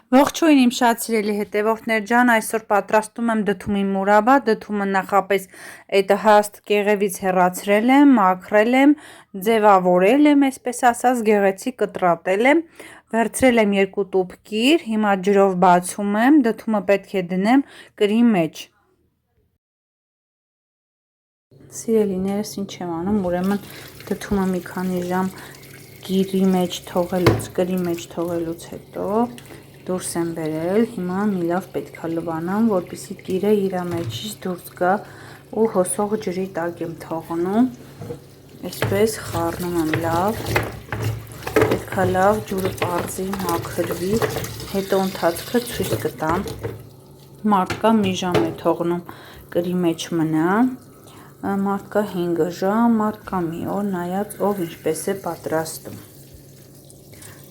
Ողջույն իմ շատ սիրելի հետևորդներ ջան, այսօր պատրաստում եմ դդումի մուրաբա, դդումը նախապես այդ հաստ կեղևից հեռացրել եմ, մաքրել եմ, ձևավորել եմ, այսպես ասած, գեղեցիկ կտրատել եմ, վերցրել եմ 2 տուփ կիր, հիմա ջրով բացում եմ, դդումը պետք է դնեմ կրի մեջ։ Սիրելիներս, ինչ եմ անում, ուրեմն դդումը մի քանի ժամ կիրի մեջ թողելուց, կրի մեջ թողելուց հետո դուրս եմ բերել, հիմա մի լավ պետքա լվանամ, որպեսզի կիրը իր մեջից դուրս գա ու հոսող ջրի տակ եմ թողնում, այսպես խառնում եմ լավ, պետքա լավ ջուրը պարզի, մաքրվի, հետո ընթացքը ցույց կտամ, մարդկա մի ժամ է թողնում կրի մեջ մնա, մարդկա 5 ժամ, մարդկա մի օր, նայած ով ինչպես է պատրաստում։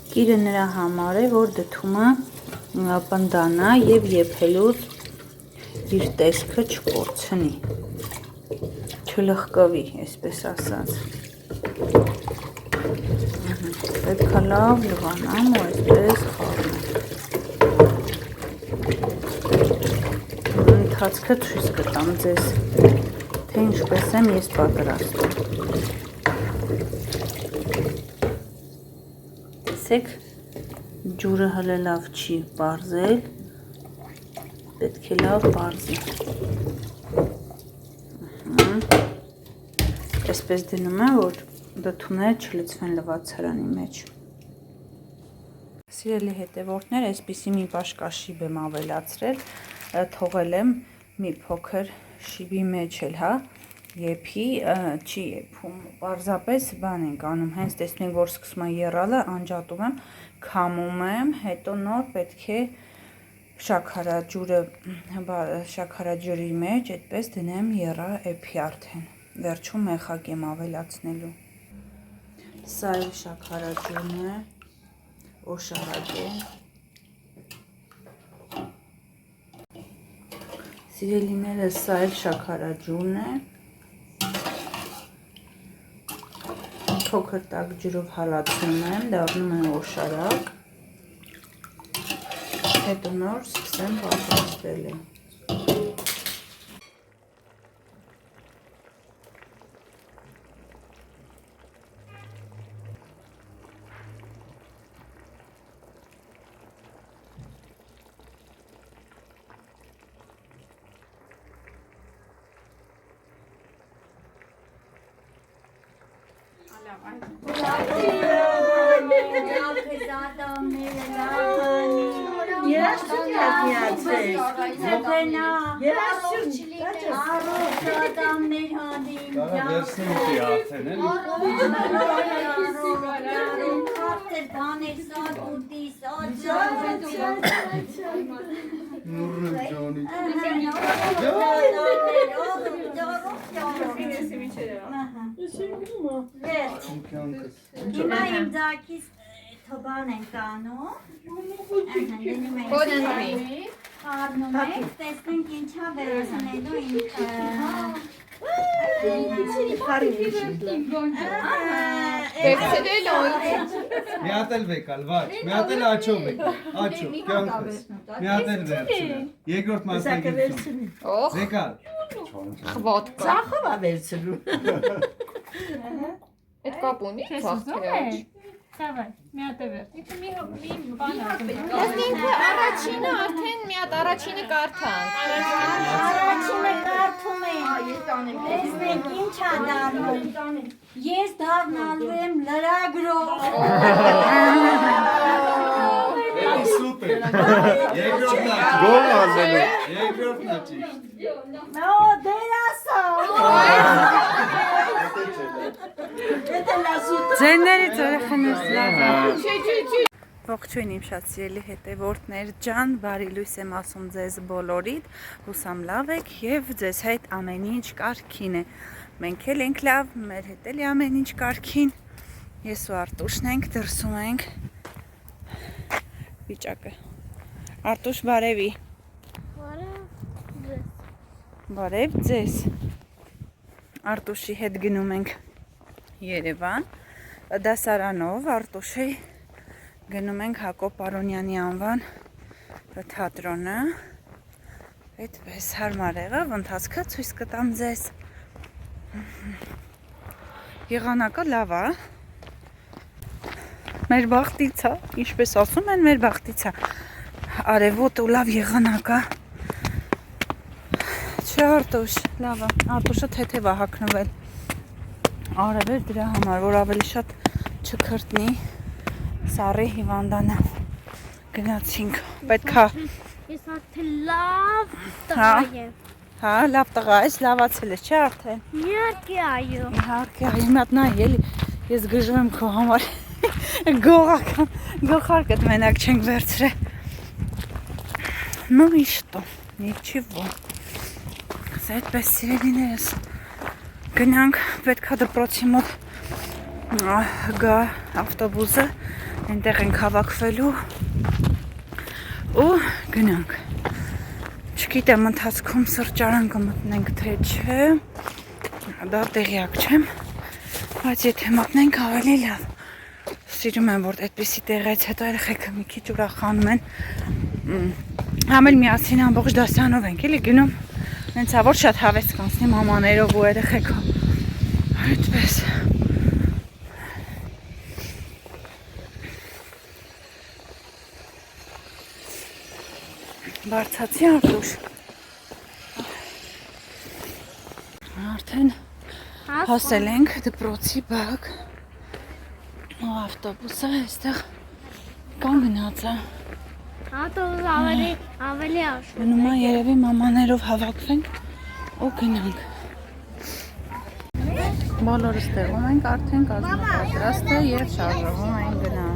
Կիրը նրա համար է, որ դդումը պնդանա և եփելուց իր տեսքը չկորցնի, չլխկվի, այսպես ասած։ Պետք է լավ լվանամ ու այսպես խառնեմ։ Ընթացքը ցույց կտամ ձեզ, թե ինչպես եմ ես պատրաստում։ Տեսեք, ջուրը հələ լավ չի պարզել, պետք է լավ պարզի։ Այսպես դնում եմ, որ դդումները չլցվեն լվացարանի մեջ։ Սիրելի հետևորդներ, այսպիսի մի բաշկա շիբ եմ ավելացրել, թողել եմ մի փոքր շիբի մեջ էլ, հա, եփի, չի եփում, պարզապես բան ենք անում, հենց տեսնենք, որ սկսում է եռալը, անջատում եմ, քամում եմ, հետո նոր պետք է շաքարաջրի մեջ այդպես դնեմ եռա էփի արդեն, վերջում մեխակ եմ ավելացնելու։ Սա էլ շաքարաջուրն է, օշարակ է։ Սիրելիներս, սա էլ շաքարաջուրն է, փոքր տաք ջրով հալացնում եմ, դառնում է օշարակ, հետո նոր սկսեմ պատրաստել եմ։ Հիմա իմ ձակից թոբան ենք անում, խառնում ենք, տեսնենք ինչա վերցնելու մի հատ էլ վեկալ, վաչ, մի հատ էլ աչով վեկալ, աչով, կյանքս, մի հատ էլ վերցնել, երկրորդ մասնագիտություն, վեկալ, Ծախով է վերցնում։ Այդ կապ ունի ծախքերաչ։ Դավայ, մի հատ է վեր։ Ինքը մի բան ակում։ Ինքը առաջինը արդեն մի հատ առաջինը կարդանք։ Առաջինը կարդում ենք, տեսնենք ինչ է դառնում, ես դառնալու եմ լրագրող։ սուպեր, երկրորդն է ճիշտ։ Ձերներից օրեխաներս լավ։ Ողջույն իմ շատ սիրելի հետևորդներ ջան, բարի լույս եմ ասում ձեզ բոլորիդ, հուսամ լավ եք և ձեզ հետ ամեն ինչ կարգին է։ Մենք էլ ենք լավ, մեր հետ էլ ամեն ինչ կարգին։ Ես ու Արտուշն ենք, դրսում ենք վիճակը։ Արտուշ, բարևի։ Բարև ձեզ։ Արտուշի հետ գնում ենք Երևան, դասարանով Արտուշի գնում ենք Հակոբ Արոնյանի անվան թատրոնը։ Այդպես հարմար եղավ, ընթացքը ցույց կտամ ձեզ։ Եղանակը լավ է։ Մեր բախտից է, ինչպես ասում են, մեր բախտից է։ Արևոտ ու լավ եղանակ է։ Չէ, Արտուշ, լավ է։ Արտուշը թեթև է հագնվել։ Արևեր դրա համար, որ ավելի շատ չքրտնի սառի հիվանդանա։ Գնացինք, պետքա։ Ես արդեն լավ տղա եմ։ Հա, լավ տղա ես, լավացել ես, չէ արդեն։ Իհարկե այո։ Իհարկե, այո, մի հատ նայ, էլի, ես գժվում քո համար։ Գողական, գողարկդ մենակ չենք վերցրել։ Ну и что, ничего։ Այդպես սիրելիներս գնանք, պետքա դպրոցի մոտ գա ավտոբուսը, այնտեղ ենք հավաքվելու ու գնանք։ Չգիտեմ ընթացքում սրճարան կմտնենք թե չէ, դա տեղյակ չեմ, բայց եթե մտնենք ավելի լավ։ Սիրում եմ, որ այդպիսի տեղից հետո երեխեքը մի քիչ ուրախանում են։ Համ էլ միասին ամբողջ դասյանով ենք էլի գնում։ Հենց ա որ շատ հավես կանցնի մամաներով ու երեխեքով։ Այդպես։ Բարձացի Արտուշ։ Արդեն հասել ենք դպրոցի բակ։ Ու ավտոբուսը այստեղ կանգնած է։ Ավտոբուսը ավելի աշուն։ Մնում է երևի մամաներով հավաքվենք ու գնանք։ Բոլորս տեղում ենք արդեն կազմապատրաստ է և շարժվում ենք գնանք։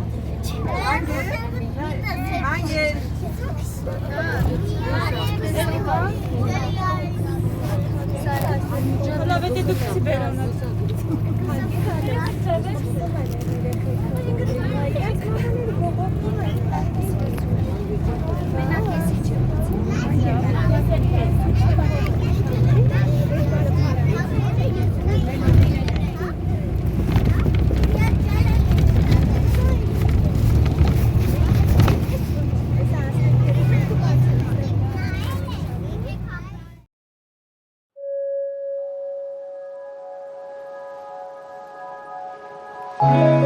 Thank you.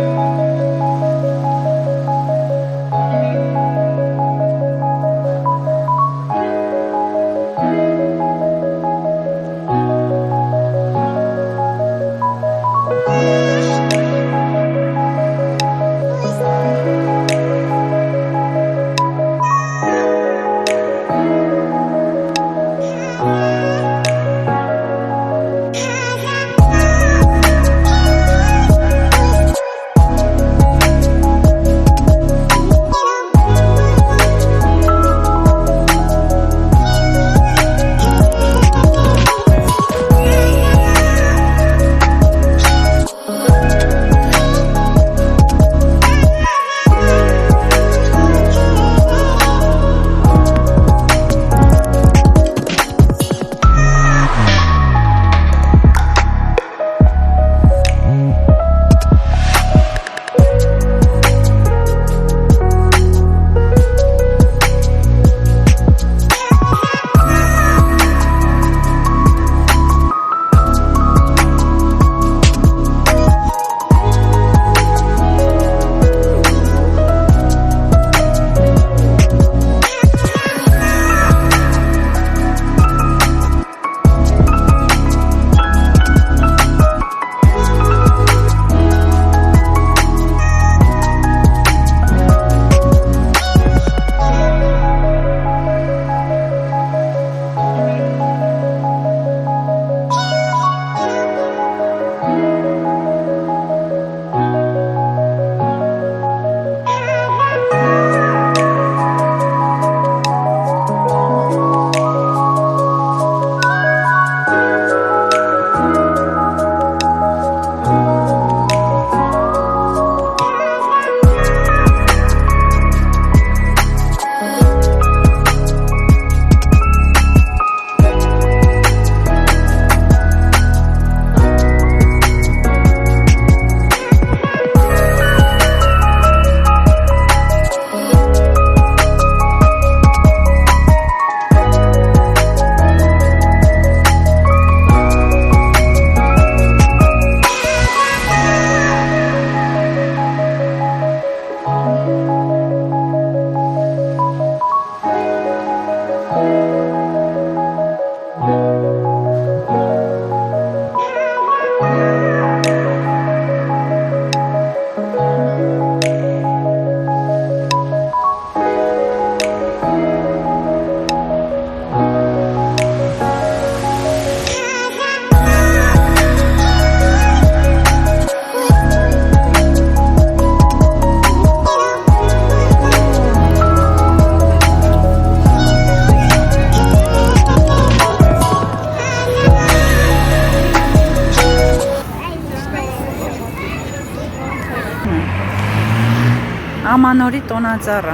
նորի տոնածառը։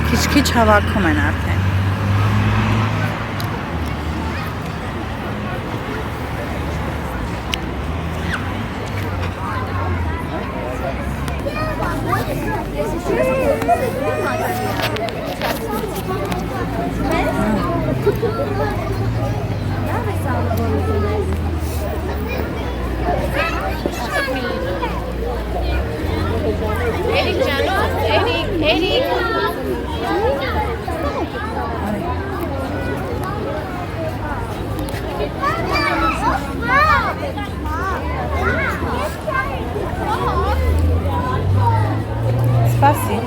Քիչ-քիչ հավաքում են արդեն։ Էրիկ ջանո, Էրիկ։ Սպասի։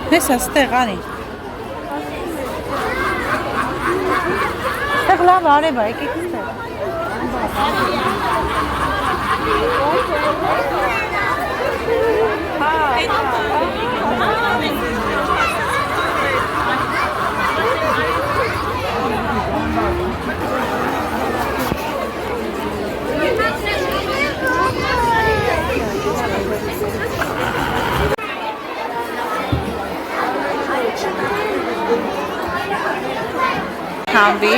Հեսա ստեղ արի։ Ստեղ լավ արև, եկեք ստեղ։ Համբի։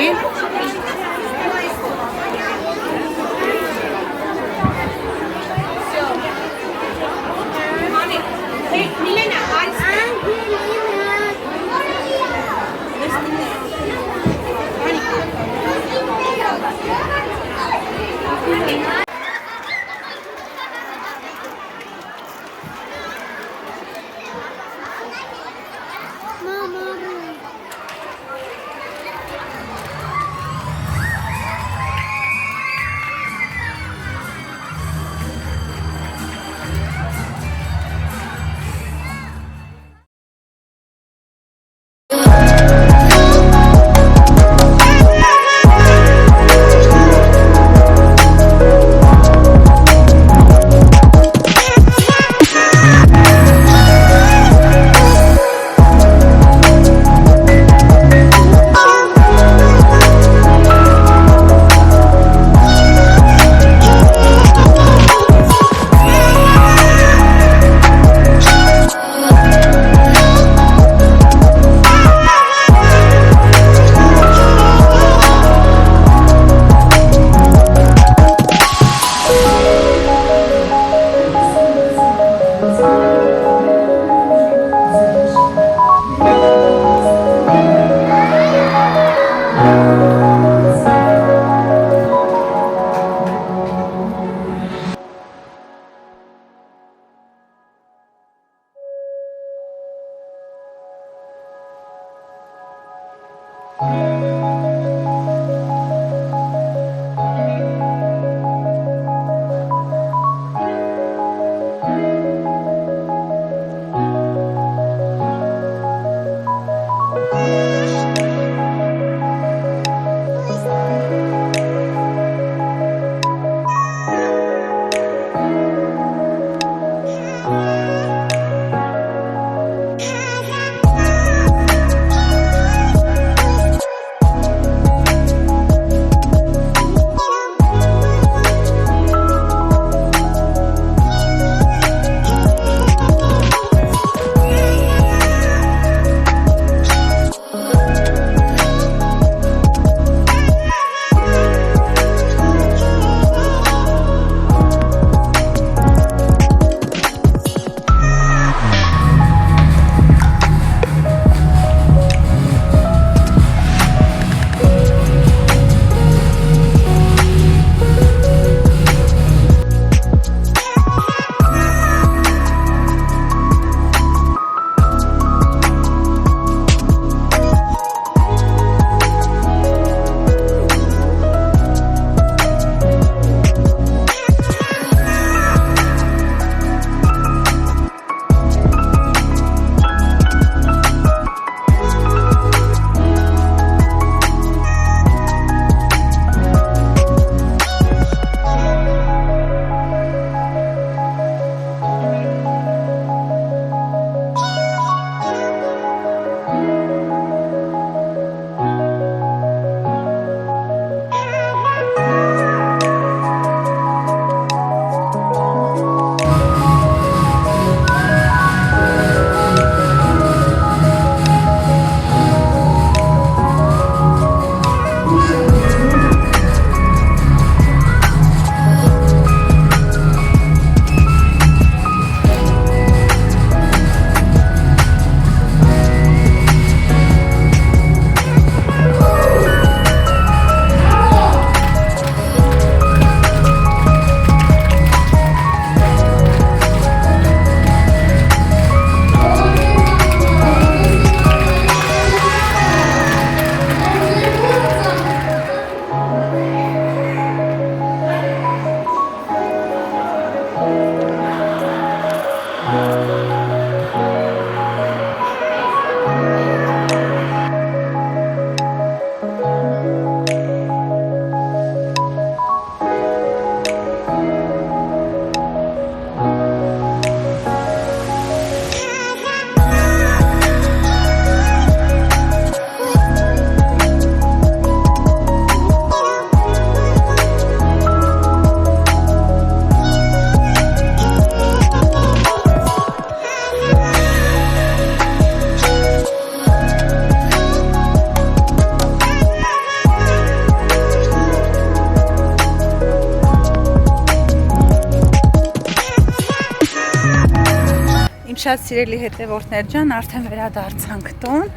Շատ սիրելի հետևորդներ ջան, արդեն վերադարձանք տուն։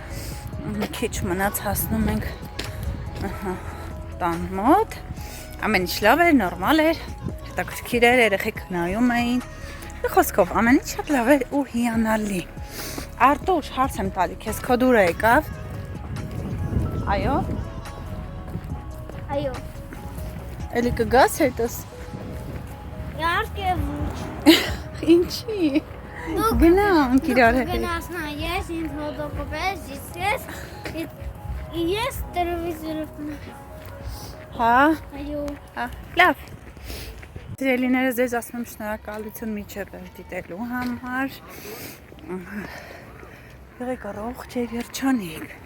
Մի քիչ մնաց հասնում ենք տան մոտ։ Ամեն ինչ լավ էր, նորմալ էր, հետաքրքիր էր, երեխեք նայում էին։ Խոսքով ամեն ինչ շատ լավ էր ու հիանալի։ Արտուր, հարց եմ տալի, քեզ քո դուրը եկավ։ Այո։ Այո։ Էլի կգաս հետս։ Իհարկե ոչ։ Ինչի։ Գնանք իրար հետ։ Գնաս նա, ես ինձ հոդոկոպես, ես տելևիզորը կնա։ Հա։ Այո։ Հա, լավ։ Սիրելիներս ձեզ ասում եմ շնորհակալություն միջև դիտելու համար։ Եղեք առողջ եւ երջանիկ։